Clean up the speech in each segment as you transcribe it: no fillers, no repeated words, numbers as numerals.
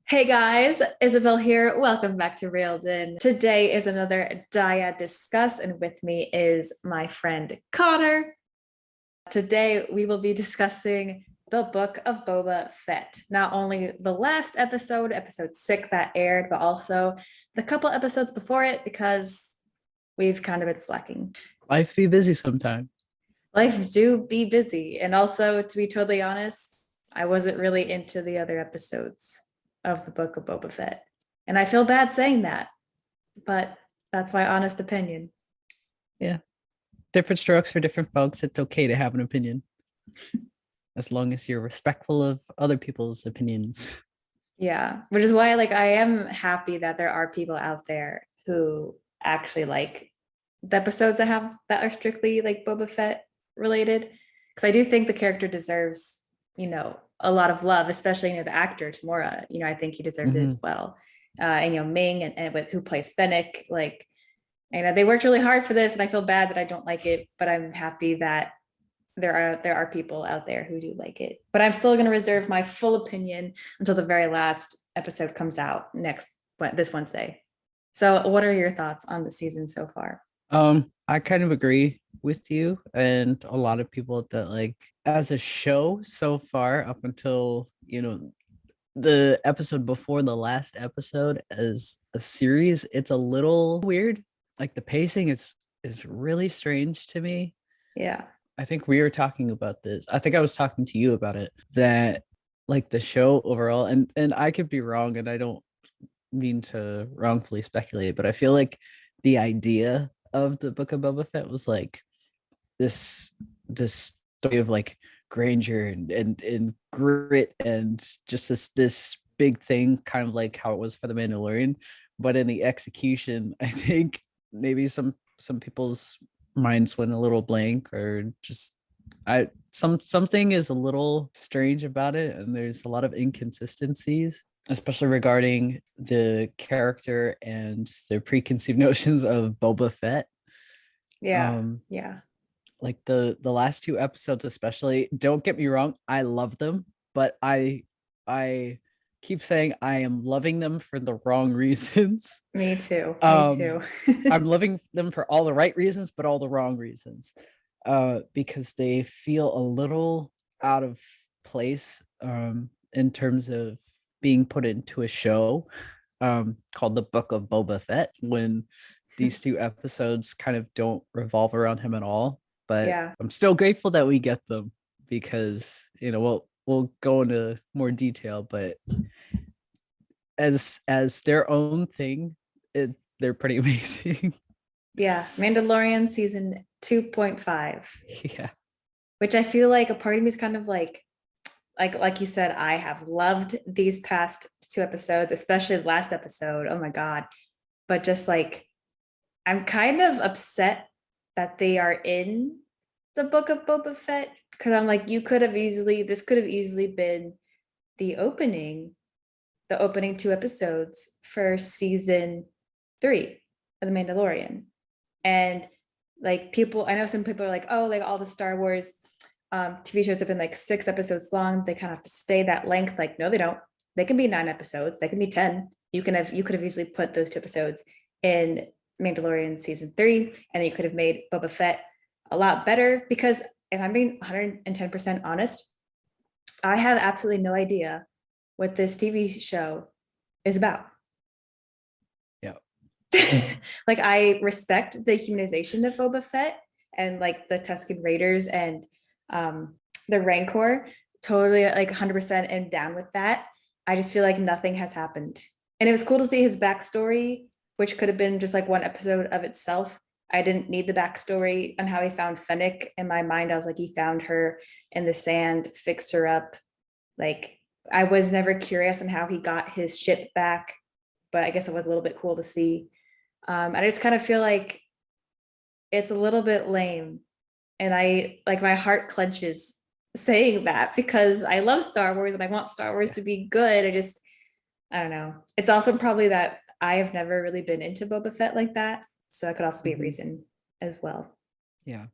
Hey guys, Isabel here. Welcome back to Railed In. Today is another Dyad Discuss, and with me is my friend Connor. Today we will be discussing the Book of Boba Fett. Not only the last episode, episode 6 that aired, but also the couple episodes before it because we've kind of been slacking. Life be busy sometime. Life do be busy. And also, to be totally honest, I wasn't really into the other episodes of the Book of Boba Fett. And I feel bad saying that, but that's my honest opinion. Yeah. Different strokes for different folks. It's okay to have an opinion as long as you're respectful of other people's opinions. Yeah, which is why I am happy that there are people out there who actually like the episodes that are strictly like Boba Fett related. Because I do think the character deserves, a lot of love, especially the actor Tamora. I think he deserves it as Mhm. well. And Ming and with who plays Fennec, they worked really hard for this, and I feel bad that I don't like it, but I'm happy that there are people out there who do like it. But I'm still going to reserve my full opinion until the very last episode comes out this Wednesday. So, what are your thoughts on the season so far? I kind of agree with you and a lot of people that like as a show so far up until, the episode before the last episode as a series, it's a little weird. Like the pacing is really strange to me. Yeah, I think we were talking about this. I think I was talking to you about it that like the show overall and I could be wrong and I don't mean to wrongfully speculate, but I feel like the idea of the Book of Boba Fett was like this this story of like grandeur and grit and just this big thing, kind of like how it was for the Mandalorian. But in the execution, I think maybe some people's minds went a little blank or just something is a little strange about it, and there's a lot of inconsistencies, especially regarding the character and their preconceived notions of Boba Fett. yeah, Um, yeah. like the last two episodes especially, don't get me wrong, I love them, but I keep saying I am loving them for the wrong reasons. Me too. Me um too. I'm loving them for all the right reasons but all the wrong reasons, because they feel a little out of place, in terms of being put into a show called the Book of Boba Fett, when these two episodes kind of don't revolve around him at all. But Yeah, I'm still grateful that we get them because we'll go into more detail. But as their own thing, they're pretty amazing. yeah. Mandalorian season 2.5, Yeah. which I feel like a part of me is kind of like you said, I have loved these past two episodes, especially the last episode. Oh my God. But just I'm kind of upset that they are in the Book of Boba Fett because I'm like, this could have easily been the opening, the opening two episodes for season 3 of The Mandalorian. And I know some people are like, oh, like all the Star Wars TV shows have been like 6 episodes long. They kind of have to stay that length. Like, no, they don't. They can be 9 episodes. They can be 10. You could have easily put those 2 episodes in Mandalorian season 3, and you could have made Boba Fett a lot better. Because if I'm being 110% honest, I have absolutely no idea what this TV show is about. Yeah. Like I respect the humanization of Boba Fett and like the Tusken Raiders and um, the Rancor. Totally like 100% and down with that. I just feel like nothing has happened. And it was cool to see his backstory, which could have been just like one episode of itself. I didn't need the backstory on how he found Fennec. In my mind, I was like, he found her in the sand, fixed her up. Like I was never curious on how he got his ship back, but I guess it was a little bit cool to see. And I just kind of feel like it's a little bit lame. And I like my heart clenches saying that because I love Star Wars and I want Star Wars Yeah. to be good. I don't know. It's also probably that I have never really been into Boba Fett like that. So that could also be a Mhm. reason as well. Yeah.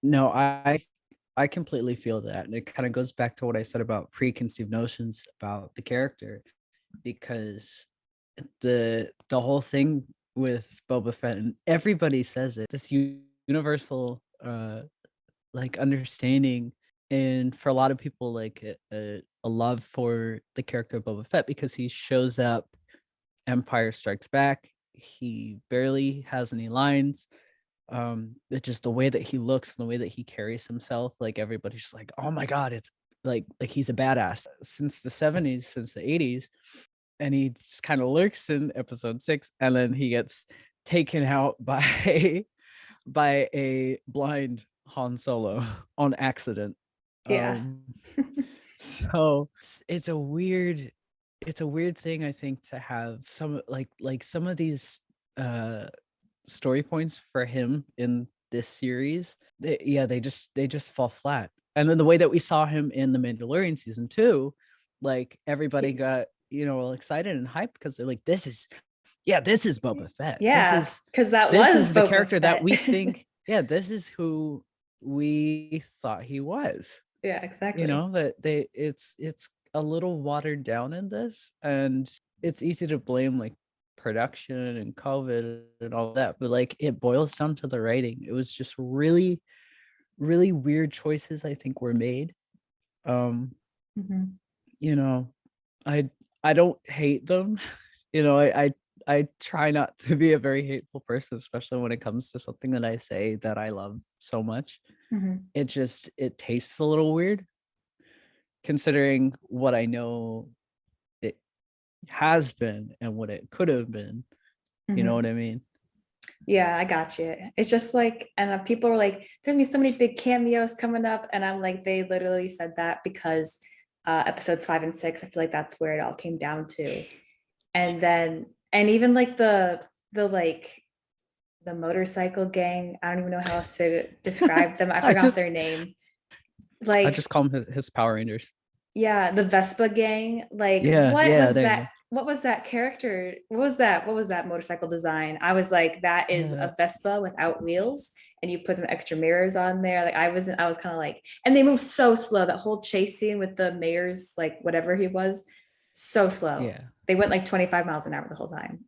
No, I completely feel that. And it kind of goes back to what I said about preconceived notions about the character. because the whole thing with Boba Fett, and everybody says it, this universal like understanding, and for a lot of people, like a love for the character of Boba Fett, because he shows up Empire Strikes Back. He barely has any lines. It's just the way that he looks and the way that he carries himself. Like everybody's just like, oh my god, it's like he's a badass since the 70s, since the 80s, and he just kind of lurks in episode 6, and then he gets taken out by by a blind Han Solo on accident. Yeah. Um, so it's a weird thing, I think, to have some like some of these uh story points for him in this series. They just fall flat. And then the way that we saw him in the Mandalorian season 2, like everybody He- got, all excited and hyped because they're like, this is Boba Fett. yeah, because that This was is the Boba character that Fett. we think, yeah, this is who we thought he was. Yeah, exactly. That it's a little watered down in this, and it's easy to blame like production and COVID and all that, but like it boils down to the writing. It was just really, really weird choices, I think, were made. Um, Mhm. you know, I I don't hate them. I try not to be a very hateful person, especially when it comes to something that I say that I love so much. Mhm. It tastes a little weird considering what I know it has been and what it could have been. You know what Mhm. I mean? Yeah, I got you. It's just like, and people were like, there's gonna be so many big cameos coming up. And I'm like, they literally said that because episodes 5 and 6, I feel like that's where it all came down to. And then, and even like the like the motorcycle gang, I don't even know how else to describe them. I I forgot just their name. I just Like, call him his Power Rangers. yeah, the Vespa gang. Like, Yeah, what yeah, was there you that? go. What was that character? What was that? What was that motorcycle design? I was like, that is Uh, a Vespa without wheels, and you put some extra mirrors on there. Like, I was kind of like, and they moved so slow. That whole chase scene with the mayor's, like whatever he was, so slow. yeah. They went like 25 miles an hour the whole time.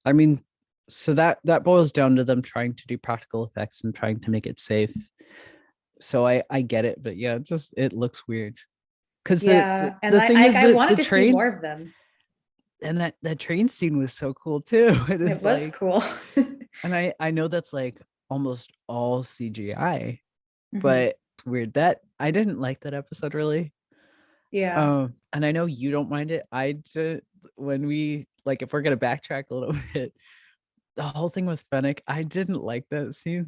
I mean, so that boils down to them trying to do practical effects and trying to make it safe. So I get it, but yeah, it looks weird. Because Yeah, and the thing is I that the wanted to see train, more of them. and that train scene was so cool too. It It is was like, cool. and I know that's like almost all CGI, Mhm. but it's weird that I didn't like that episode really. Yeah. And I know you don't mind it. I just, when we like, if we're gonna backtrack a little bit, the whole thing with Fennec, I didn't like that scene.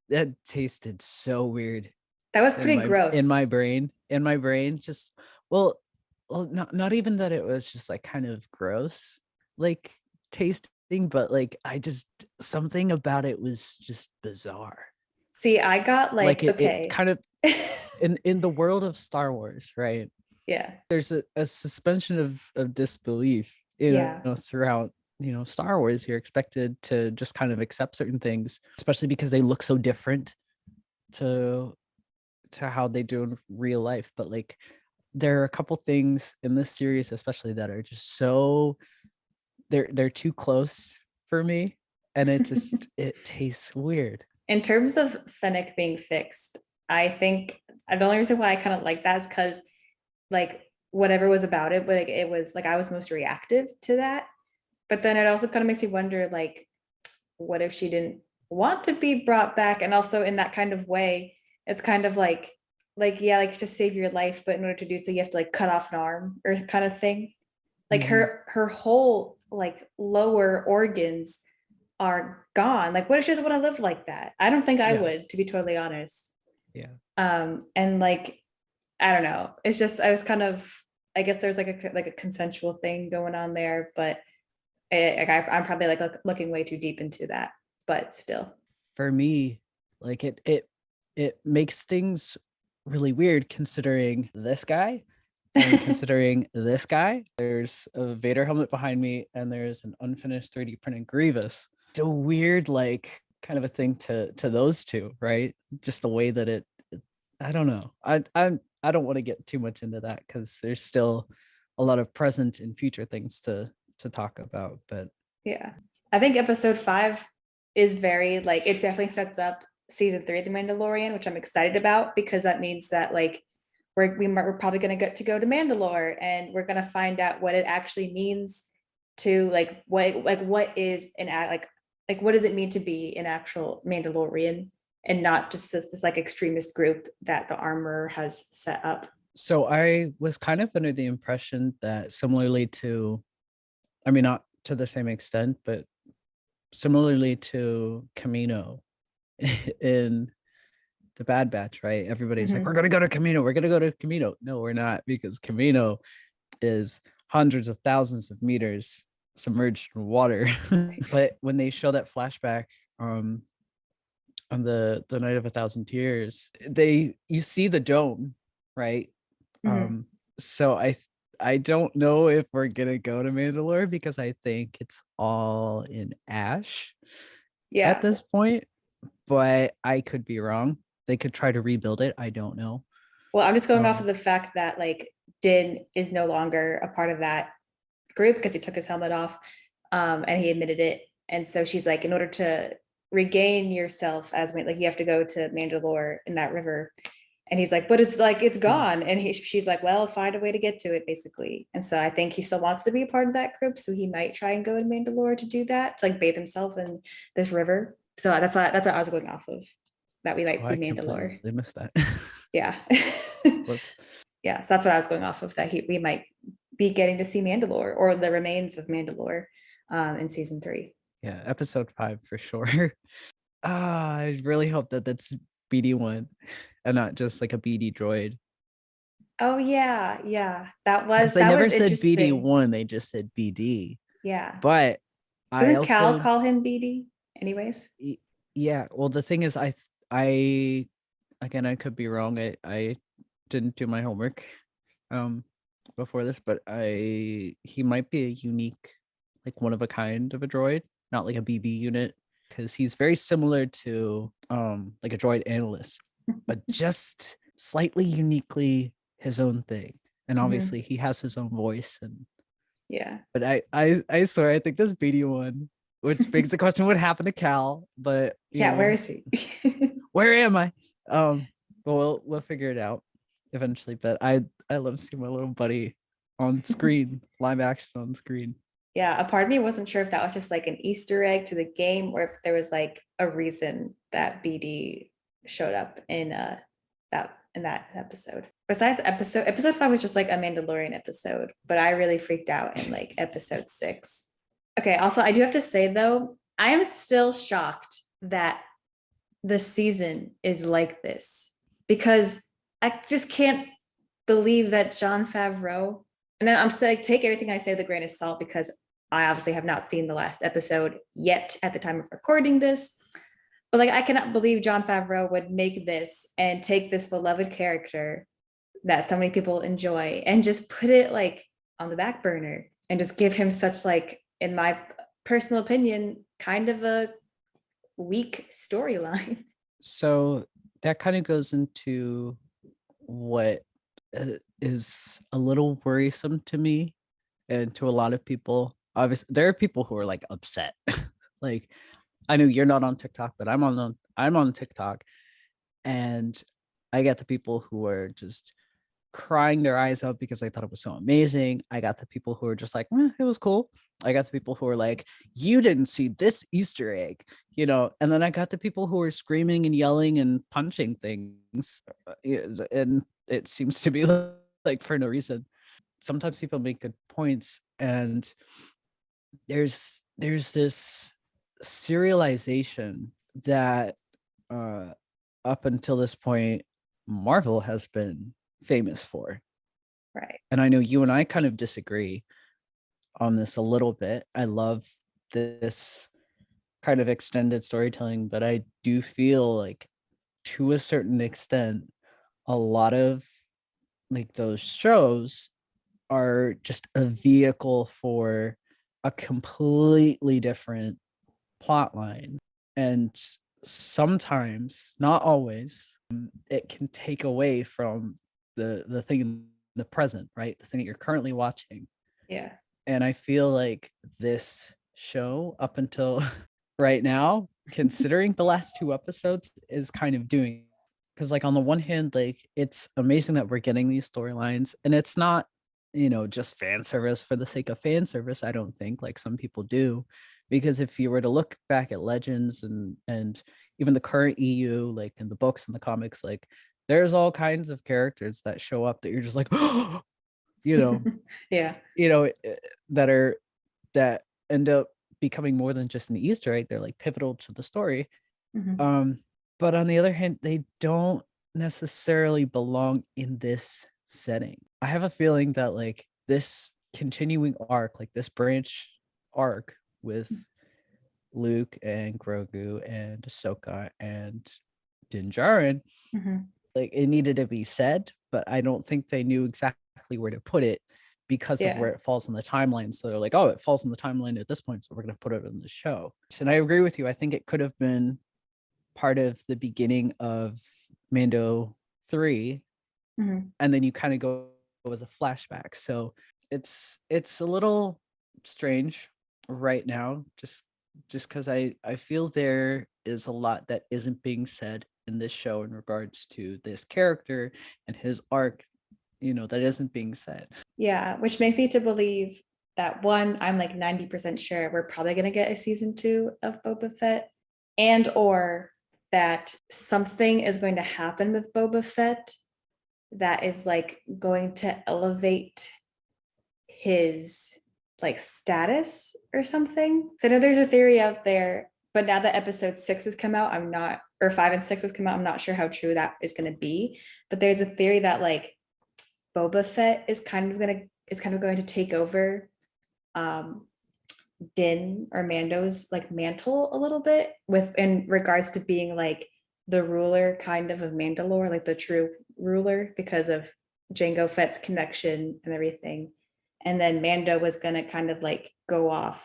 That tasted so weird That was in pretty my gross. brain. In my brain, just well, not even that it was just like kind of gross, like tasting, but like I just something about it was just bizarre. See, I got Like like, it okay. kind of in the world of Star Wars, right? Yeah. There's a suspension of disbelief, Yeah. throughout, Star Wars. You're expected to just kind of accept certain things, especially because they look so different to how they do in real life. But like there are a couple things in this series especially that are just so they're too close for me, and it tastes weird. In terms of Fennec being fixed, I think the only reason why I kind of like that is because like whatever was about it, but like, it was like I was most reactive to that. But then it also kind of makes me wonder, like, what if she didn't want to be brought back? And also in that kind of way, it's kind of like yeah, like to save your life, but in order to do so, you have to like cut off an arm or kind of thing. Like Mhm. her whole like lower organs are gone. Like, what if she doesn't want to live like that? I don't think I Yeah, would, to be totally honest. yeah. And like, I don't know. It's just I was kind of, I guess there's like a consensual thing going on there, but I'm probably like looking way too deep into that. But still, For me, like it makes things really weird considering this guy and considering this guy. There's a Vader helmet behind me, and there's an unfinished 3D printed Grievous. It's a weird, like, kind of a thing to those two, right? Just the way that I don't know. I don't want to get too much into that because there's still a lot of present and future things to talk about. But Yeah. I think episode 5 is very like it definitely sets up season 3 of The Mandalorian, which I'm excited about because that means that like we're probably going to get to go to Mandalore and we're going to find out what it actually means to like what is an like what does it mean to be an actual Mandalorian and not just this like extremist group that the armor has set up. so I was kind of under the impression that similarly to, I mean, not to the same extent, but similarly to Camino in the Bad Batch, right? Everybody's like, we're Mhm. gonna go to Camino, we're gonna go to Camino. No, we're not, because Camino is hundreds of thousands of meters submerged in water. But when they show that flashback um on the night of a thousand tears, you see the dome, right? Mhm. So I don't know if we're gonna go to Mandalore because I think it's all in ash at Yeah. this point, but I could be wrong. They could try to rebuild it. I don't know. Well, I'm just going off of Um, the fact that like Din is no longer a part of that group because he took his helmet off, and he admitted it. And so she's like, in order to regain yourself as like you have to go to Mandalore in that river. And he's like, but it's like it's gone. And she's like, well, find a way to get to it, basically. And so I think he still wants to be a part of that group, so he might try and go to Mandalore to do that, to like bathe himself in this river. So that's what I was going off of. That we oh, might see I completely Mandalore. missed that. Yeah. Whoops. Yeah, so that's what I was going off of, that we might be getting to see Mandalore or the remains of Mandalore in season 3. Yeah, episode 5 for sure. I really hope that that's BD1 and not just like a BD droid. Oh yeah, yeah. That Because was they that never was said interesting. BD1, they just said BD. Yeah. But I Doesn't Cal also, call him BD anyways? yeah, well, the thing is, I, again, I could be wrong. I didn't do my homework um before this, but he might be a unique, like one of a kind of a droid, not like a BB unit, because he's very similar to like a droid analyst, but just slightly uniquely his own thing. And Mhm. obviously he has his own voice. And Yeah. but I swear I think this BD1, which begs the question what happened to Cal, but Yeah, where is he? where am I? But we'll figure it out eventually. But I love seeing my little buddy on screen, live action on screen. Yeah, a part of me wasn't sure if that was just like an Easter egg to the game or if there was like a reason that BD showed up in that episode. Besides episode 5 was just like a Mandalorian episode, but I really freaked out in like episode 6. Okay, also I do have to say though, I am still shocked that the season is like this because I just can't believe that John Favreau, and I'm saying take everything I say with a grain of salt because I obviously have not seen the last episode yet at the time of recording this. But like I cannot believe John Favreau would make this and take this beloved character that so many people enjoy and just put it like on the back burner and just give him such like, in my personal opinion, kind of a weak storyline. So that kind of goes into what is a little worrisome to me and to a lot of people. Obviously, there are people who are like upset. Like, I know you're not on TikTok, but I'm on TikTok, and I get the people who are just crying their eyes out because I thought it was so amazing. I got the people who are just like, it was cool. I got the people who are like, you didn't see this Easter egg, and then I got the people who are screaming and yelling and punching things. And it seems to be like for no reason. Sometimes people make good points, and there's this serialization that up until this point Marvel has been famous for. Right. And I know you and I kind of disagree on this a little bit. I love this kind of extended storytelling, but I do feel like to a certain extent, a lot of like those shows are just a vehicle for a completely different plot line. And sometimes, not always, it can take away from the thing the present, right? The thing that you're currently watching. Yeah. And I feel like this show, up until right now, considering the last two episodes, is kind of doing, because like on the one hand, like it's amazing that we're getting these storylines, and it's not, just fan service for the sake of fan service. I don't think, like some people do, because if you were to look back at Legends and even the current EU, like in the books and the comics, like there's all kinds of characters that show up that you're just like, you know, Yeah. that are that end up becoming more than just an Easter egg. They're like pivotal to the story. Mhm. But on the other hand, they don't necessarily belong in this setting. I have a feeling that like this continuing arc, like this branch arc with Luke and Grogu and Ahsoka and Din Djarin, Mhm. like it needed to be said, but I don't think they knew exactly where to put it because of where Yeah. it falls in the timeline. So they're like, oh, it falls in the timeline at this point, so we're going to put it in the show. And I agree with you. I think it could have been part of the beginning of Mando 3, Mhm. and then you kind of go as a flashback. So it's a little strange right now, just because I feel there is a lot that isn't being said in this show in regards to this character and his arc, that isn't being said. Yeah, which makes me to believe that one, I'm like 90% sure we're probably gonna get a season 2 of Boba Fett, and or that something is going to happen with Boba Fett that is like going to elevate his like status or something. So I know there's a theory out there, but now that episode 6 has come out, I'm not, or 5 and 6 has come out, I'm not sure how true that is going to be. But there's a theory that like Boba Fett is kind of going to take over um Din or Mando's like mantle a little bit with in regards to being like the ruler kind of Mandalore, like the true ruler because of Jango Fett's connection and everything. And then Mando was gonna kind of like go off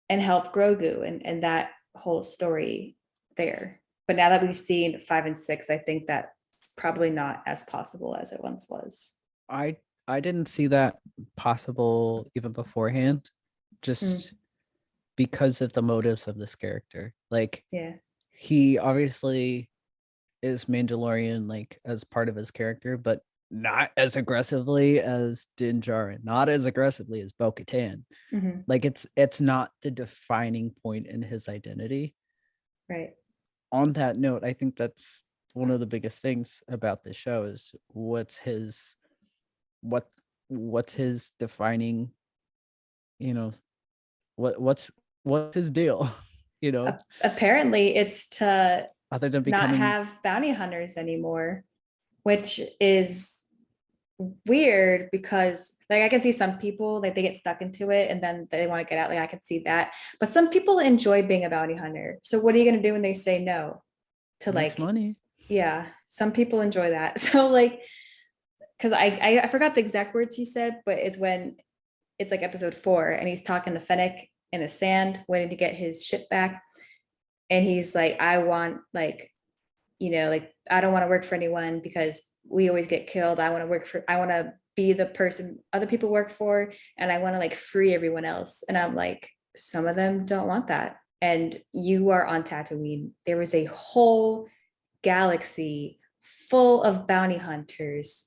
and help Grogu and that whole story there. But now that we've seen 5 and 6, I think that's probably not as possible as it once was. I didn't see that possible even beforehand, Mm, just because of the motives of this character. Like yeah. he obviously is Mandalorian like as part of his character, but not as aggressively as Din Djarin, not as aggressively as Bo-Katan. Mhm. Like it's not the defining point in his identity. Right. On that note, I think that's one of the biggest things about this show is what what's his defining, you know, what's his deal, you know, Apparently, it's to other than not becoming have bounty hunters anymore, which is weird because like I can see some people like they get stuck into it and then they want to get out. Like I can see that. But some people enjoy being a bounty hunter. So what are you gonna do when they say no to makes like, money. yeah, some people enjoy that. So like because I forgot the exact words he said, but it's when it's like episode 4 and he's talking to Fennec in the sand, waiting to get his ship back. And he's like, I want like like I don't want to work for anyone because we always get killed. I want to be the person other people work for and I want to like free everyone else. And I'm like, some of them don't want that. And you are on Tatooine. There was a whole galaxy full of bounty hunters.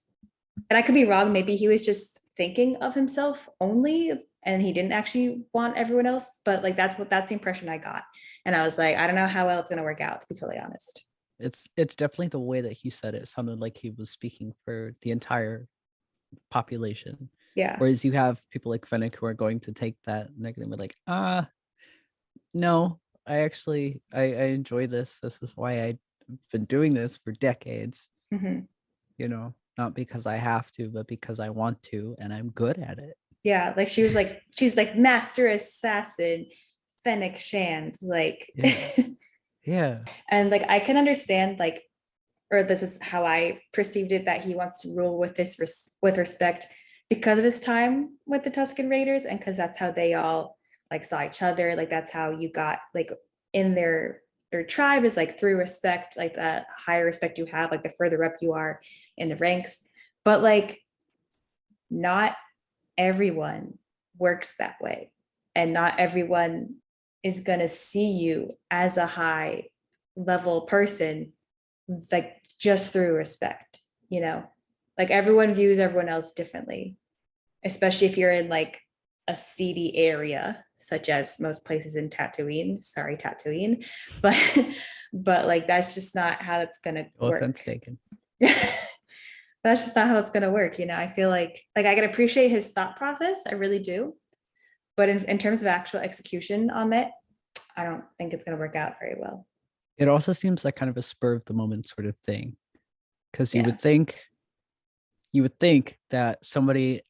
And I could be wrong. Maybe he was just thinking of himself only and he didn't actually want everyone else. But like that's the impression I got. And I was like, I don't know how well it's gonna work out, to be totally honest. It's definitely the way that he said it sounded like he was speaking for the entire population. Yeah. Whereas you have people like Fennec who are going to take that negatively, like, no, I enjoy this. This is why I've been doing this for decades, Mhm. not because I have to, but because I want to, and I'm good at it. Yeah, like she's like master assassin Fennec Shand, like Yeah. Yeah. and like I can understand like or this is how I perceived it that he wants to rule with with respect because of his time with the Tusken Raiders and because that's how they all like saw each other, like that's how you got like in their tribe is like through respect, like the higher respect you have, like the further up you are in the ranks. But like not everyone works that way. And not everyone is going to see you as a high level person, like just through respect, you know? Like everyone views everyone else differently, especially if you're in like a seedy area, such as most places in Tatooine. Sorry, Tatooine. But but like that's just not how it's gonna No offense work. taken. That's just not how it's gonna work. You know, I feel like I can appreciate his thought process. I really do. But in terms of actual execution on that, I don't think it's gonna work out very well. It also seems like kind of a spur of the moment sort of thing, because Yeah. you would think that somebody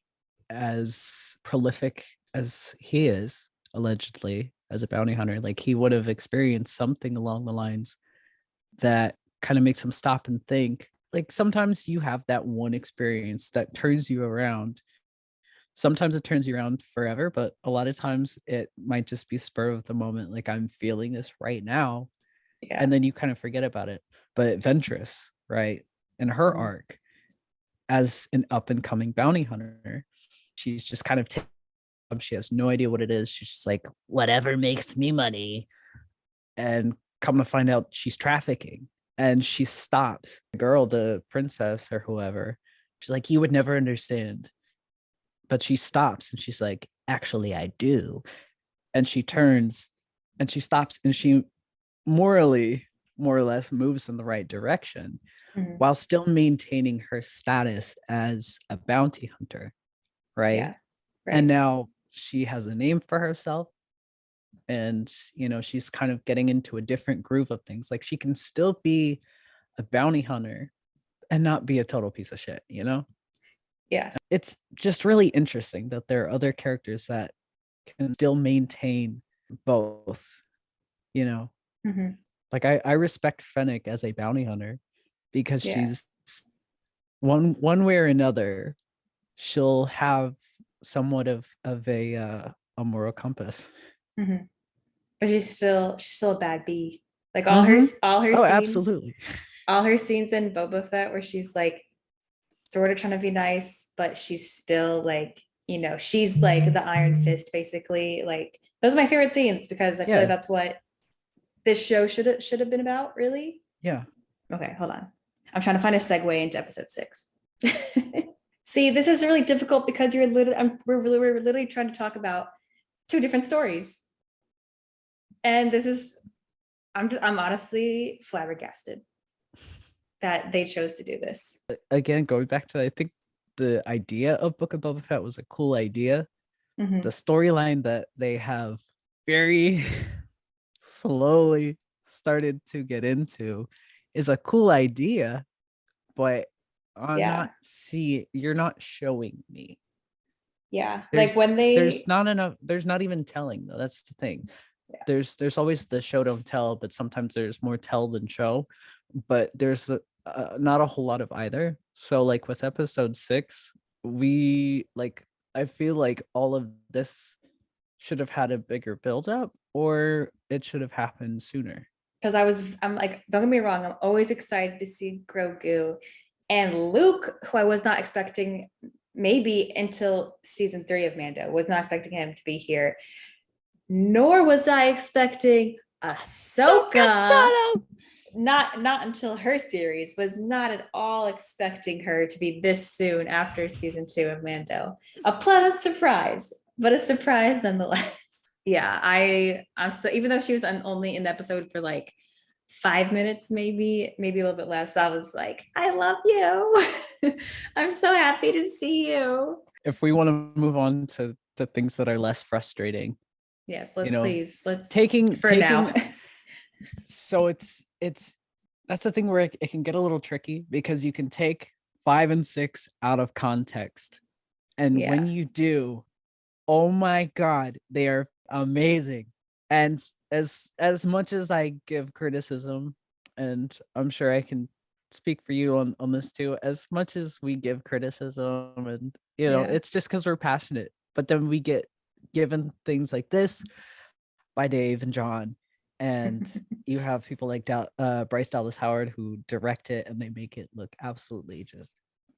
as prolific as he is, allegedly, as a bounty hunter, like he would have experienced something along the lines that kind of makes him stop and think. Like sometimes you have that one experience that turns you around. Sometimes it turns you around forever, but a lot of times it might just be spur of the moment. Like I'm feeling this right now. Yeah. And then you kind of forget about it. But Ventress, right? In her Mhm. arc as an up and coming bounty hunter, she's just kind of she has no idea what it is. She's just like, whatever makes me money. And come to find out she's trafficking. And she stops the girl, the princess or whoever. She's like, you would never understand. But she stops and she's like, actually, I do. And she turns and she stops and she morally, more or less, moves in the right direction Mhm. while still maintaining her status as a bounty hunter. Right. Yeah. And Right. now she has a name for herself, and she's kind of getting into a different groove of things. Like she can still be a bounty hunter and not be a total piece of shit. Yeah. It's just really interesting that there are other characters that can still maintain both. you know Mhm. like I respect Fennec as a bounty hunter because Yeah. she's one way or another, she'll have somewhat of a moral compass. Mhm. But she's still a bad bee. Like Mm-hmm. all her Oh, scenes, absolutely. all her scenes in Boba Fett where she's like sort of trying to be nice, but she's still like, she's like the Iron Fist basically. Like those are my favorite scenes because I feel like Yeah, that's what this show should have been about, really. yeah. Okay, hold on. I'm trying to find a segue into episode 6. See, this is really difficult because we're literally trying to talk about two different stories. And I'm honestly flabbergasted that they chose to do this. Again, going back to, I think the idea of Book of Boba Fett was a cool idea. The Mhm. storyline that they have very slowly started to get into is a cool idea, but Yeah. you're not showing me. Yeah. Like There's when there's they not enough, there's not even telling though. That's the thing. yeah. There's always the show don't tell, but sometimes there's more tell than show. But there's not a whole lot of either. So like with episode 6, we like I feel like all of this should have had a bigger build up, or it should have happened sooner. Because I'm like, don't get me wrong, I'm always excited to see Grogu and Luke, who I was not expecting maybe until season 3 of Mando, was not expecting him to be here. Nor was I expecting Ahsoka. Not until her series, was not at all expecting her to be this soon after season 2 of Mando. A pleasant surprise, but a surprise nonetheless. Yeah, I'm so, even though she was only in the episode for like 5 minutes, maybe a little bit less, I was like, I love you. I'm so happy to see you. If we want to move on to the things that are less frustrating, Yes, you let's know, please let's for now. taking so it's that's the thing where it can get a little tricky because you can take 5 and 6 out of context, and when Yeah. you do, oh my god, they are amazing. And as much as I give criticism, and I'm sure I can speak for you on this too, as much as we give criticism, and Yeah. it's just because we're passionate, but then we get given things like this by Dave and John, and you have people like Bryce Dallas Howard who direct it, and they make it look absolutely just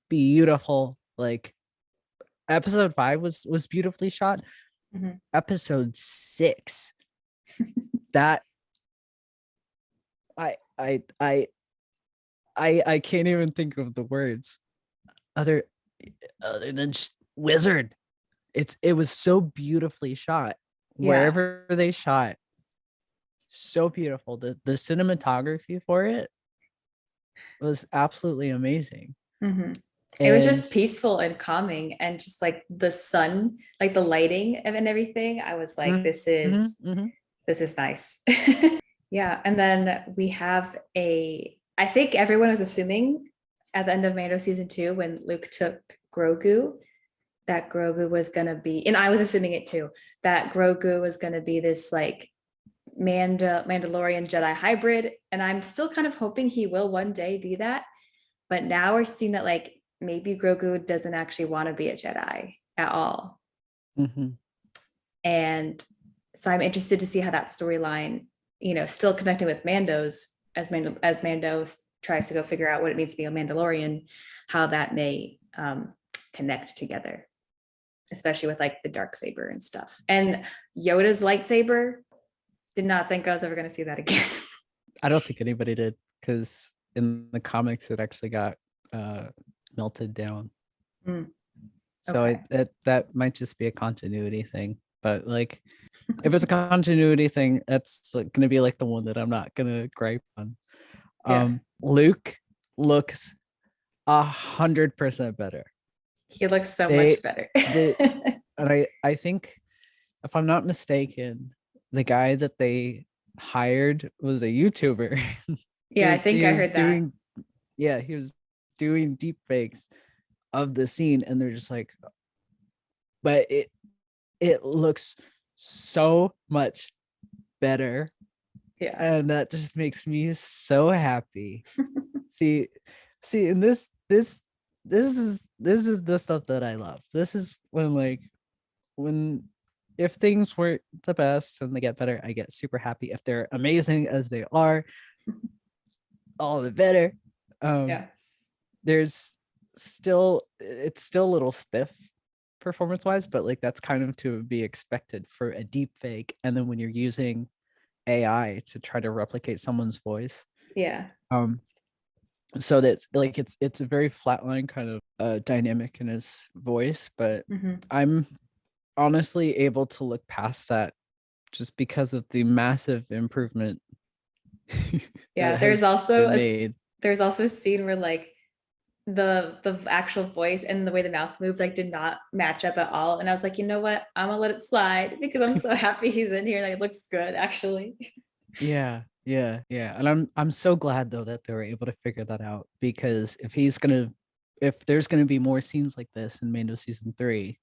beautiful. Like episode 5 was beautifully shot. Mhm. Episode 6, that I I I I can't even think of the words other than just wizard. It was so beautifully shot Yeah. wherever they shot. So beautiful. The cinematography for it was absolutely amazing. Hmm. It was And just peaceful and calming, and just like the sun, like the lighting and everything. I was like, mhm, mhm. this is nice. Yeah. And then we have I think everyone was assuming at the end of Mando season 2, when Luke took Grogu, that Grogu was going to be, and I was assuming it too, that Grogu was going to be this like Mandalorian Jedi hybrid. And I'm still kind of hoping he will one day be that. But now we're seeing that like maybe Grogu doesn't actually want to be a Jedi at all. Mhm. And so I'm interested to see how that storyline, still connecting with Mando's, as Mando tries to go figure out what it means to be a Mandalorian, how that may connect together, especially with like the dark saber and stuff. And Yoda's lightsaber, did not think I was ever going to see that again. I don't think anybody did, because in the comics it actually got uh melted down. Mm, So okay. that might just be a continuity thing. But like, if it's a continuity thing, that's like gonna be like the one that I'm not gonna gripe on. Yeah. Luke looks 100% better. He looks so They much better. the and I think, if I'm not mistaken, the guy that they hired was a YouTuber. he Yeah, I was think he I was heard that. doing yeah, he was doing deep fakes of the scene, and they're just like, but it looks so much better, Yeah. and that just makes me so happy. See, and this is the stuff that I love. This is when, like, when if things weren't the best and they get better, I get super happy. If they're amazing as they are, all the better. Um, Yeah. there's it's still a little stiff performance wise, but like that's kind of to be expected for a deep fake. And then when you're using AI to try to replicate someone's voice, Yeah. um, so that like it's a very flatline kind of dynamic in his voice, but Hmm. I'm honestly able to look past that just because of the massive improvement Yeah. that has been made. There's also a scene where like the actual voice and the way the mouth moves like did not match up at all. And I was like, you know what? I'm gonna let it slide because I'm so happy he's in here. Like it looks good actually. Yeah, and I'm so glad though that they were able to figure that out, because if there's gonna be more scenes like this in Mando season 3,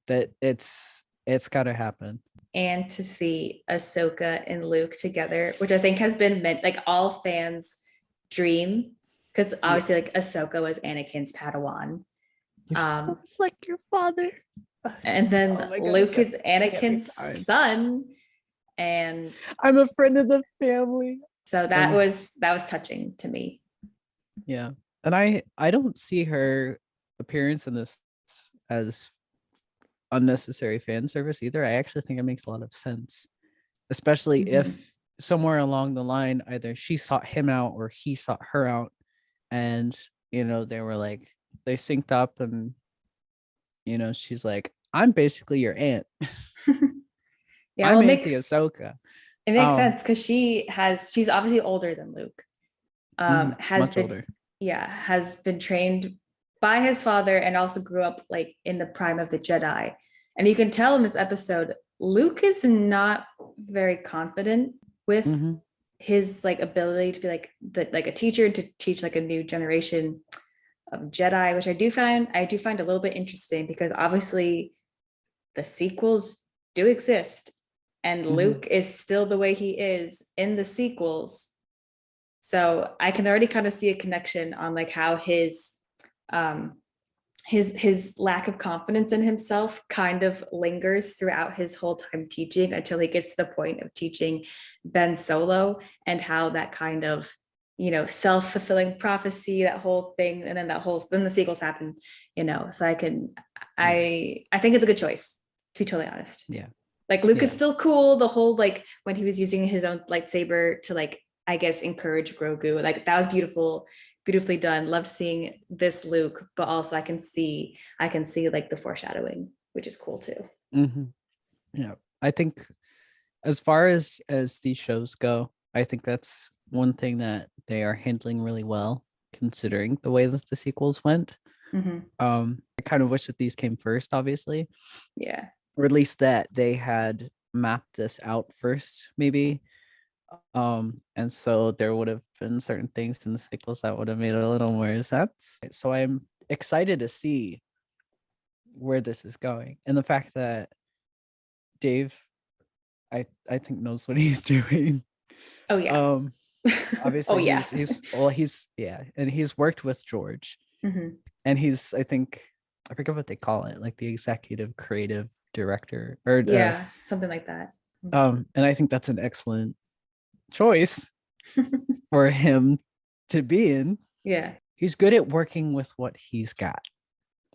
that it's gotta happen. And to see Ahsoka and Luke together, which I think has been meant like all fans' dream, because Yeah, obviously like Ahsoka was Anakin's Padawan. you're so Um, much like your father. and Oh then my god, Luke is get me every Anakin's time. son. And I'm a friend of the family. so And that was touching to me. yeah, and I don't see her appearance in this as unnecessary fan service either. I actually think it makes a lot of sense, especially if Mhm. somewhere along the line either she sought him out or he sought her out, and they were like, they synced up, and she's like, I'm basically your aunt. Yeah, well, I'm Auntie Ahsoka. it makes Um, sense because she's obviously older than Luke. Has Much been older. Yeah, has been trained by his father and also grew up like in the prime of the Jedi. And you can tell in this episode, Luke is not very confident with Hmm. his like ability to be like a teacher to teach like a new generation of Jedi, which I do find a little bit interesting because obviously the sequels do exist and Hmm. Luke is still the way he is in the sequels. So I can already kind of see a connection on like how um his lack of confidence in himself kind of lingers throughout his whole time teaching until he gets to the point of teaching Ben Solo, and how that kind of self-fulfilling prophecy, that whole thing, and then the sequels happen, so I think it's a good choice, to be totally honest. Yeah. Like Luke is Yeah. still cool. The whole like when he was using his own lightsaber to like, I guess, encourage Grogu, like that was beautiful, beautifully done. Loved seeing this Luke, but also I can see like the foreshadowing, which is cool too. Hmm. Yeah. I think as far as these shows go, I think that's one thing that they are handling really well, considering the way that the sequels went. Mm-hmm. I kind of wish that these came first, obviously, Yeah. or at least that they had mapped this out first, maybe. And so there would have been certain things in the sequels that would have made a little more sense. So I'm excited to see where this is going. And the fact that Dave, I think knows what he's doing. Oh yeah. Um Oh Obviously yeah. he's yeah, and he's worked with George, Mm-hmm. and he's, I think, I forget what they call it, like the executive creative director, or Yeah, something like that. and I think that's an excellent choice for him to be in. Yeah. He's good at working with what he's got.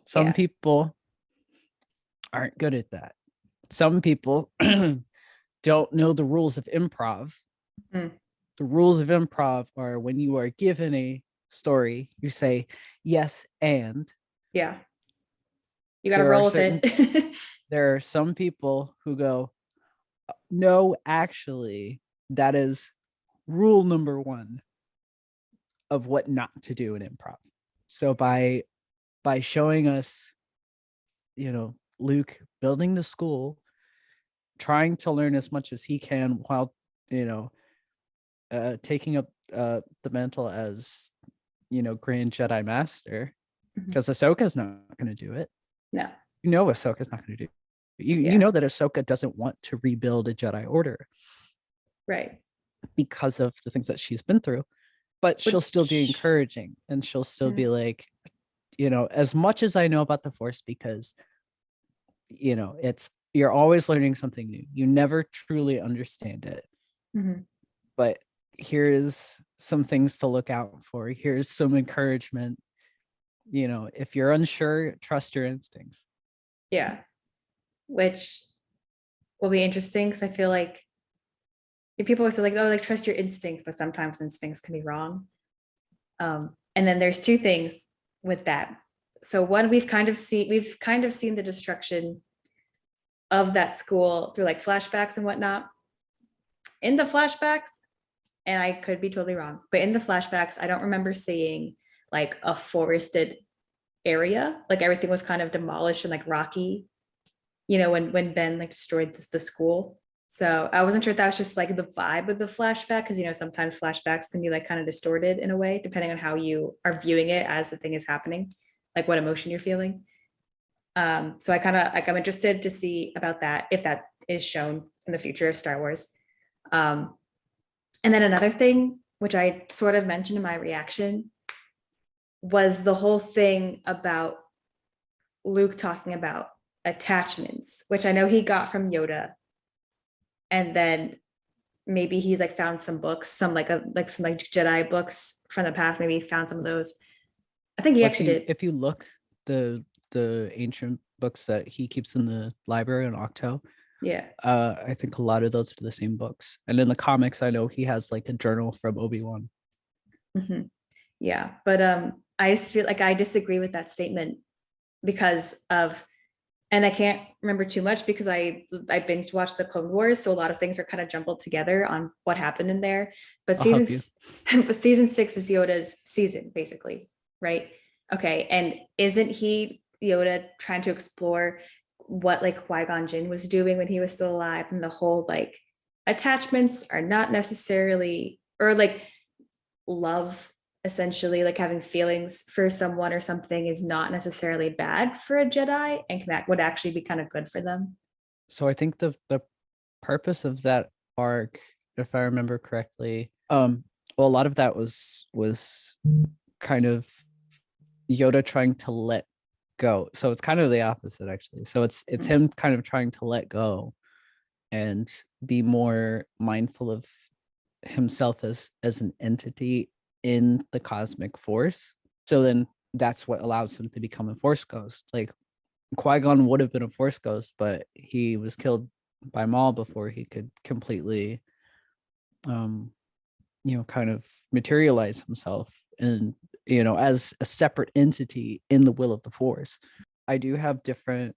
Some Yeah. people aren't good at that. Some people don't know the rules of improv. Mm. The rules of improv are when you are given a story, you say yes, and Yeah. You got to there are roll with certain it. there are some people who go, no, actually, that is rule number one of what not to do in improv. So by showing us, Luke building the school, trying to learn as much as he can while, you know, taking up the mantle as, Grand Jedi Master, Mhm. because Ahsoka's not going to do it. No. Ahsoka's not going to do it. You Yeah. know that Ahsoka doesn't want to rebuild a Jedi Order Right. because of the things that she's been through, but she'll still be Which, encouraging, and she'll still yeah. be like, as much as I know about the Force, because it's, you're always learning something new. You never truly understand it, Mhm. but here's some things to look out for. Here's some encouragement. If you're unsure, trust your instincts. Yeah. Which will be interesting because I feel like if people always say like, oh, like trust your instincts, but sometimes instincts can be wrong. And then there's two things with that. So one, we've kind of seen the destruction of that school through like flashbacks and whatnot. In the flashbacks, and I could be totally wrong, but in the flashbacks, I don't remember seeing like a forested area. Like everything was kind of demolished and like rocky, when Ben like destroyed the school. So I wasn't sure if that was just like the vibe of the flashback, because sometimes flashbacks can be like kind of distorted in a way, depending on how you are viewing it as the thing is happening, like what emotion you're feeling. So I kind of like, I'm interested to see about that, if that is shown in the future of Star Wars. Um, and then another thing, which I sort of mentioned in my reaction, was the whole thing about Luke talking about attachments, which I know he got from Yoda. And then maybe he's like found some books, some like Jedi books from the past. Maybe he found some of those. I think he Well, actually did. if you look, the ancient books that he keeps in the library in Octo, Yeah. I think a lot of those are the same books. And in the comics, I know he has like a journal from Obi-Wan. Mhm. Yeah. But I just feel like I disagree with that statement because of, and I can't remember too much because I binge watched the Clone Wars, so a lot of things are kind of jumbled together on what happened in there. But I'll help you. but season 6 is Yoda's season, basically, right? Okay, and isn't he Yoda trying to explore what like Qui-Gon Jinn was doing when he was still alive, and the whole like attachments are not necessarily, or like love, essentially like having feelings for someone or something is not necessarily bad for a Jedi, and would actually be kind of good for them. So I think the purpose of that arc, if I remember correctly, well, a lot of that was kind of Yoda trying to let go. So it's kind of the opposite, actually. So it's him kind of trying to let go and be more mindful of himself as an entity in the cosmic force. So then that's what allows him to become a force ghost. Like Qui-Gon would have been a force ghost, but he was killed by Maul before he could completely kind of materialize himself and as a separate entity in the will of the force. I do have different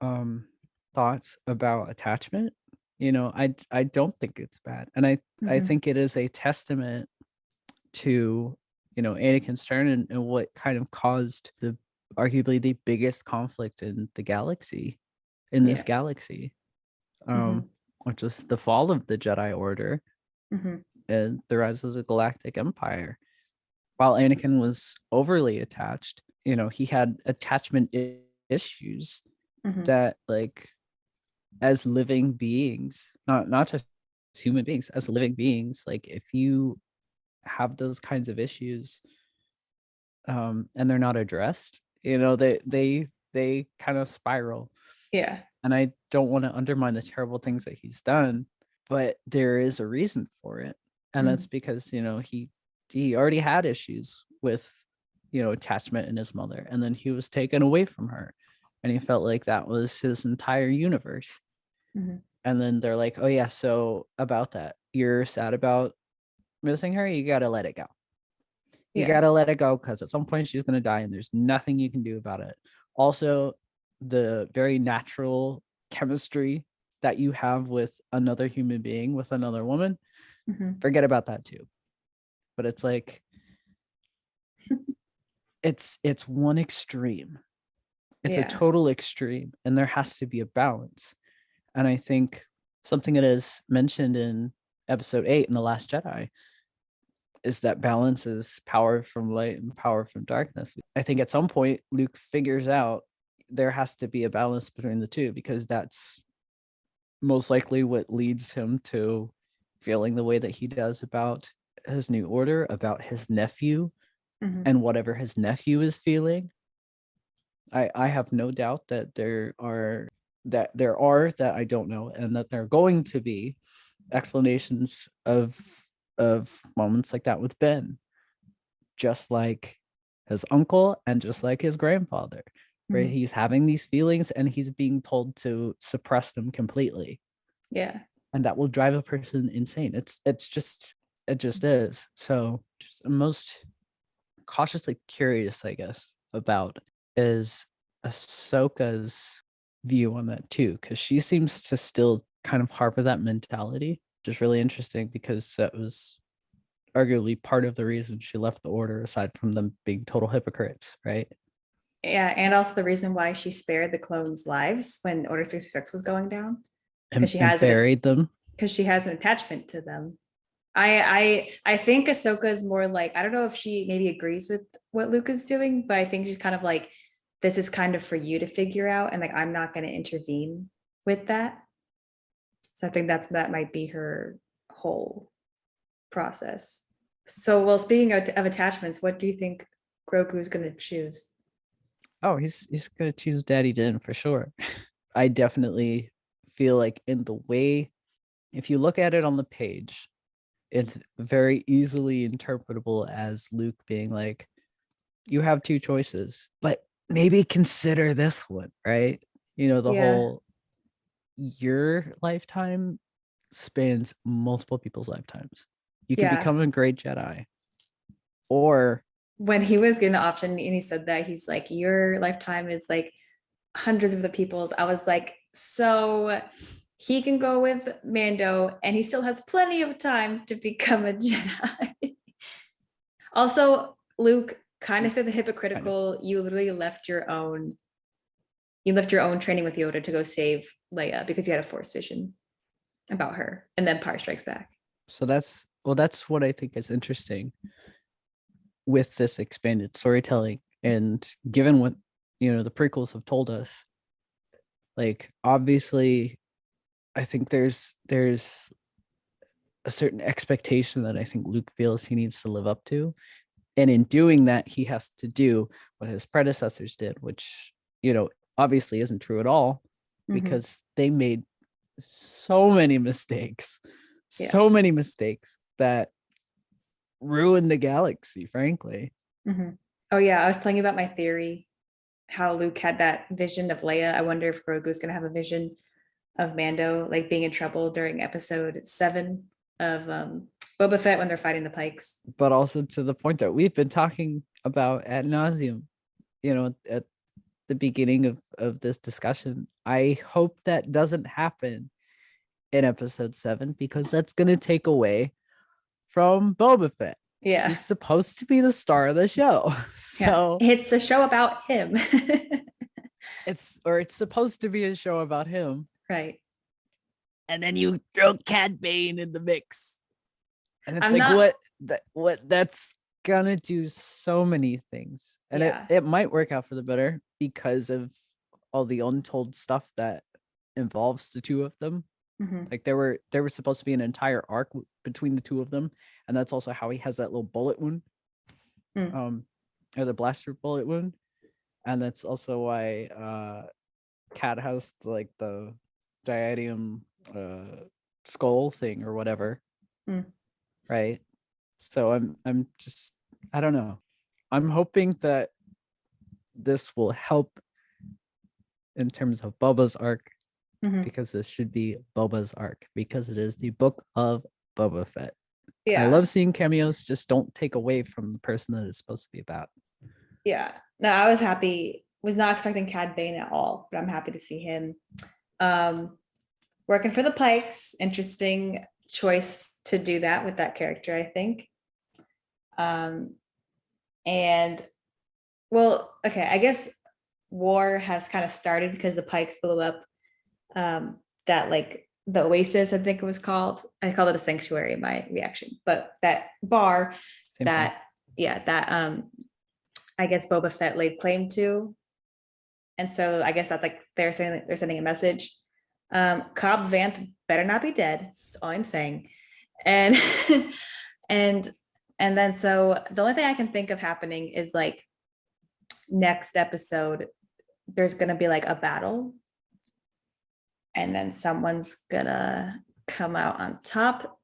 thoughts about attachment. I don't think it's bad, and I Mhm. think it is a testament to Anakin's turn and what kind of caused the arguably the biggest conflict in the galaxy, in this Yeah. galaxy, Mhm. which was the fall of the Jedi Order Mhm. and the rise of the Galactic Empire. While Anakin was overly attached, he had attachment issues Mhm. that, like, as living beings, not just human beings, as living beings, like if you have those kinds of issues, and they're not addressed, they kind of spiral. Yeah. And I don't want to undermine the terrible things that he's done, but there is a reason for it. And that's Mhm. because, he already had issues with, attachment in his mother, and then he was taken away from her. And he felt like that was his entire universe. Mhm. And then they're like, oh yeah, so about that, you're sad about missing her, you gotta let it go. You Yeah. gotta let it go because at some point she's gonna die and there's nothing you can do about it. Also, the very natural chemistry that you have with another human being, with another woman, Mhm. forget about that too. But it's like it's one extreme. It's a Yeah. total extreme, and there has to be a balance. And I think something that is mentioned in episode 8 in The Last Jedi is that balance is power from light and power from darkness. I think at some point Luke figures out there has to be a balance between the two, because that's most likely what leads him to feeling the way that he does about his new order, about his nephew, Mhm. and whatever his nephew is feeling. I have no doubt that there are that I don't know, and that there are going to be explanations of moments like that with Ben, just like his uncle and just like his grandfather, where Mhm. he's having these feelings and he's being told to suppress them completely. Yeah. And that will drive a person insane. It just is. So just I'm most cautiously curious, I guess, about is Ahsoka's view on that too, because she seems to still kind of harbor that mentality, which is really interesting because that was arguably part of the reason she left the order, aside from them being total hypocrites, right? Yeah. And also the reason why she spared the clones' lives when Order 66 was going down, because And buried them. she has an attachment to them. I think Ahsoka is more like, I don't know if she maybe agrees with what Luke is doing, but I think she's kind of like, this is kind of for you to figure out, and like I'm not going to intervene with that. So I think that might be her whole process. So, well, speaking of attachments, what do you think Grogu's going to choose? Oh, he's gonna choose Daddy Din for sure. I definitely feel like in the way, if you look at it on the page, it's very easily interpretable as Luke being like, you have two choices, but maybe consider this one, right? The Yeah, whole, your lifetime spans multiple people's lifetimes. You could yeah. become a great Jedi, or When he was given the option and he said that, he's like, your lifetime is like hundreds of the people's. I was like, so he can go with Mando and he still has plenty of time to become a Jedi. Also, Luke, kind of feel the kind of. hypocritical. You literally you left your own training with Yoda to go save Leia because you had a force vision about her, and then Empire Strikes Back. So that's what I think is interesting with this expanded storytelling, and given what the prequels have told us, like obviously I think there's a certain expectation that I think Luke feels he needs to live up to, and in doing that he has to do what his predecessors did, which obviously isn't true at all, Mm-hmm. because they made so many mistakes, Yeah. so many mistakes that ruin the galaxy, frankly. Mhm. Oh yeah, I was telling you about my theory, how Luke had that vision of Leia. I wonder if Grogu's gonna have a vision of Mando like being in trouble during episode 7 of Boba Fett when they're fighting the Pikes. But also to the point that we've been talking about ad nauseum, at the beginning of this discussion. I hope that doesn't happen in episode 7 because that's going to take away from Boba Fett. Yeah, He's supposed to be the star of the show. yeah. So It's a show about him. it's supposed to be a show about him. Right. And then you throw Cad Bane in the mix. And it's I'm like not. what that's gonna do so many things. And Yeah. it might work out for the better because of all the untold stuff that involves the two of them. Mhm. Like there was supposed to be an entire arc between the two of them, and that's also how he has that little bullet wound, Mm. or the blaster bullet wound, and that's also why Cat has like the diadium skull thing or whatever, Mm. right? So I'm just I don't know. I'm hoping that this will help in terms of Boba's arc Mhm. because this should be Boba's arc because it is the Book of Boba Fett. I Yeah. love seeing cameos, just don't take away from the person that it's supposed to be about. Yeah. No, I was happy. Was not expecting Cad Bane at all, but I'm happy to see him. Um, Working for the Pikes. Interesting choice to do that with that character, I think. Um, and well, okay, I guess war has kind of started because the Pikes blew up that like the Oasis, I think it was called. I called it a sanctuary in my reaction, but that bar Same thing. that yeah, that I guess Boba Fett laid claim to. And so I guess that's like they're sending a message. Cobb Vanth better not be dead. That's all I'm saying. And and and then so the only thing I can think of happening is like next episode, there's gonna be like a battle, and then someone's gonna come out on top,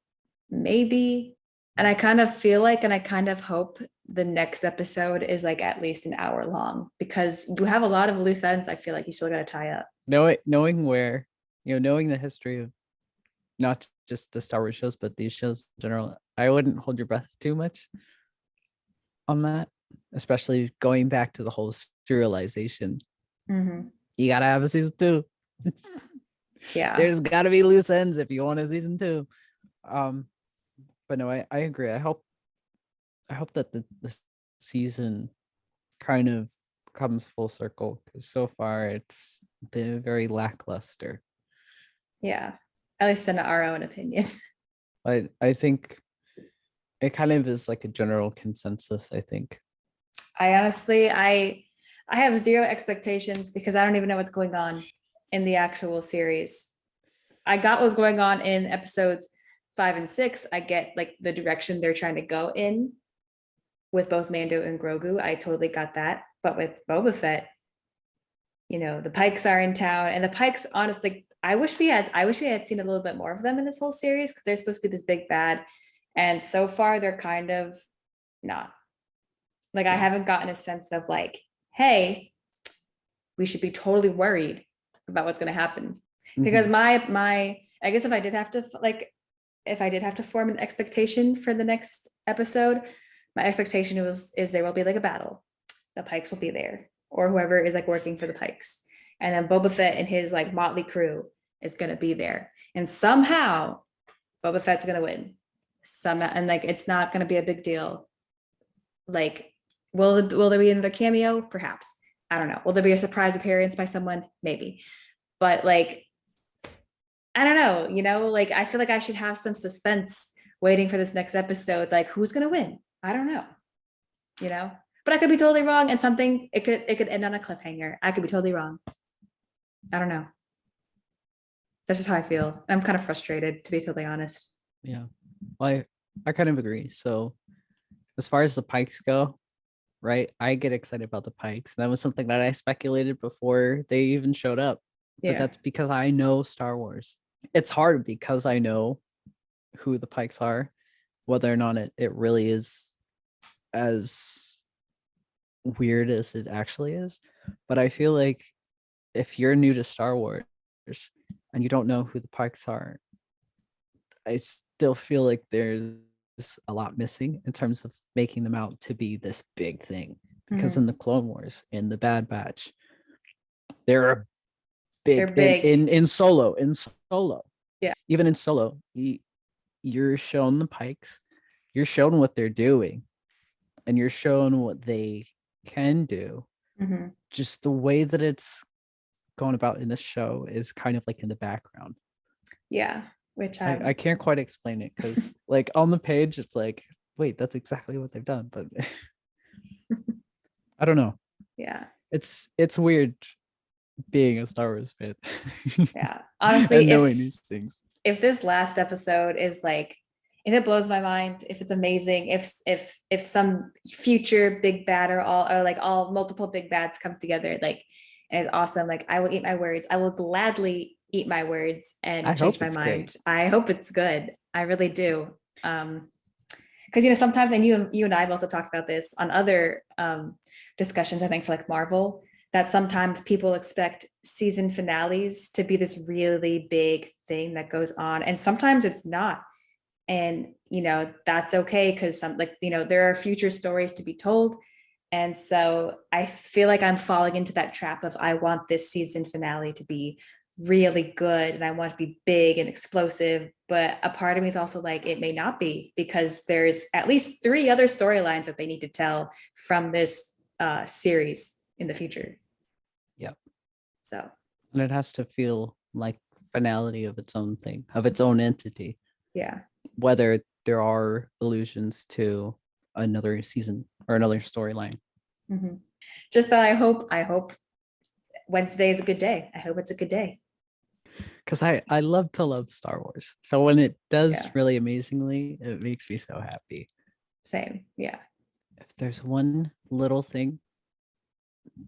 maybe. And I kind of feel like, and I kind of hope the next episode is like at least an hour long because you have a lot of loose ends. I feel like you still got to tie up. Knowing where, knowing the history of not just the Star Wars shows, but these shows in general, I wouldn't hold your breath too much on that, especially going back to the whole serialization. Mm-hmm. You gotta have a season 2. Yeah. There's gotta be loose ends if you want a season 2. But no, I agree. I hope that the season kind of comes full circle because so far it's been very lackluster. Yeah. At least in our own opinion. I think it kind of is like a general consensus, I think. I honestly, I have zero expectations because I don't even know what's going on in the actual series. I got what's going on in episodes 5 and 6. I get like the direction they're trying to go in with both Mando and Grogu. I totally got that. But with Boba Fett, the Pikes are in town, and the Pikes, honestly, I wish we had seen a little bit more of them in this whole series because they're supposed to be this big bad, and so far they're kind of not. Like I haven't gotten a sense of like, hey, we should be totally worried about what's going to happen because Mhm. my I guess if I did have to form an expectation for the next episode, my expectation is there will be like a battle. The Pikes will be there, or whoever is like working for the Pikes, and then Boba Fett and his like motley crew is gonna be there, and somehow Boba Fett's gonna win. Somehow, and like it's not gonna be a big deal. Like, will there be another cameo? Perhaps. I don't know. Will there be a surprise appearance by someone? Maybe. But like I don't know, like I feel like I should have some suspense waiting for this next episode. Like who's gonna win? I don't know, you know? But I could be totally wrong and something it could end on a cliffhanger. I could be totally wrong. I don't know. That's just how I feel. I'm kind of frustrated, to be totally honest. Yeah. Well, I kind of agree. So as far as the Pikes go, right? I get excited about the Pikes. That was something that I speculated before they even showed up. But Yeah. that's because I know Star Wars. It's hard because I know who the Pikes are whether or not it really is as weird as it actually is. But I feel like if you're new to Star Wars and you don't know who the Pikes are, I still feel like there's a lot missing in terms of making them out to be this big thing. Because Mhm. in the Clone Wars, in the Bad Batch, they're a big They're big. in Solo, Yeah. even in Solo, you're shown the Pikes, you're shown what they're doing, and you're shown what they can do. Mhm. Just the way that it's going about in the show is kind of like in the background. Yeah. Which I can't quite explain it because like on the page it's like, wait, that's exactly what they've done, but I don't know. yeah. It's weird being a Star Wars fan. Yeah. Honestly, And knowing these things. if this last episode is like, if it blows my mind, if it's amazing, if some future big bad or like all multiple big bads come together, like, and it's awesome, like I will eat my words. I will gladly eat my words I and change hope my it's mind. great. I hope it's good. I really do. Because sometimes, and you and I have also talked about this on other discussions, I think, for like Marvel, that sometimes people expect season finales to be this really big thing that goes on, and sometimes it's not. And that's okay, because some, like, there are future stories to be told. And so I feel like I'm falling into that trap of, I want this season finale to be really good and I want it to be big and explosive, but a part of me is also like, it may not be, because there's at least 3 other storylines that they need to tell from this series in the future. Yep. So And it has to feel like finality of its own thing, of its own entity, yeah. whether there are allusions to another season or another storyline. Mhm. Just that I hope Wednesday is a good day. I hope it's a good day. Because I love to love Star Wars. So when it does Yeah, really amazingly, it makes me so happy. same. Yeah. If there's one little thing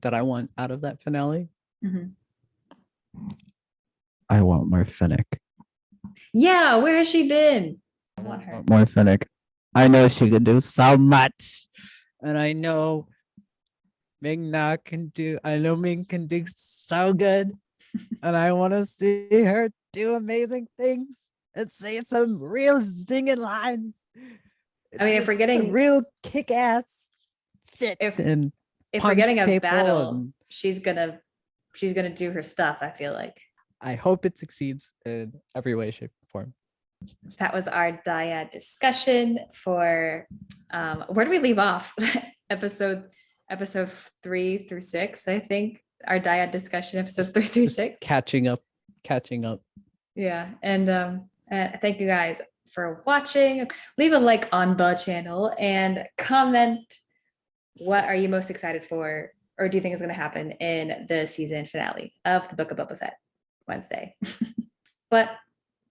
that I want out of that finale, Mhm. I want more Fennec. Yeah, where has she been? I want I her. want more Fennec. I know she can do so much. And I know I know Ming can do so good. And I want to see her do amazing things and say some real singing lines. I mean, if we're Just a getting real kick ass shit if and if we're punch getting a people. battle, And she's gonna do her stuff, I feel like. I hope it succeeds in every way, shape, or form. That was our Dyad discussion for where do we leave off? episode 3 through 6, I think. Our Dyad discussion, episodes 3 through Just 6. catching up. Yeah. And thank you guys for watching. Leave a like on the channel and comment, what are you most excited for, or do you think is going to happen in the season finale of the Book of Boba Fett Wednesday? But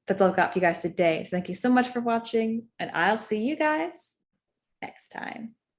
that's all I've got for you guys today. So thank you so much for watching, and I'll see you guys next time.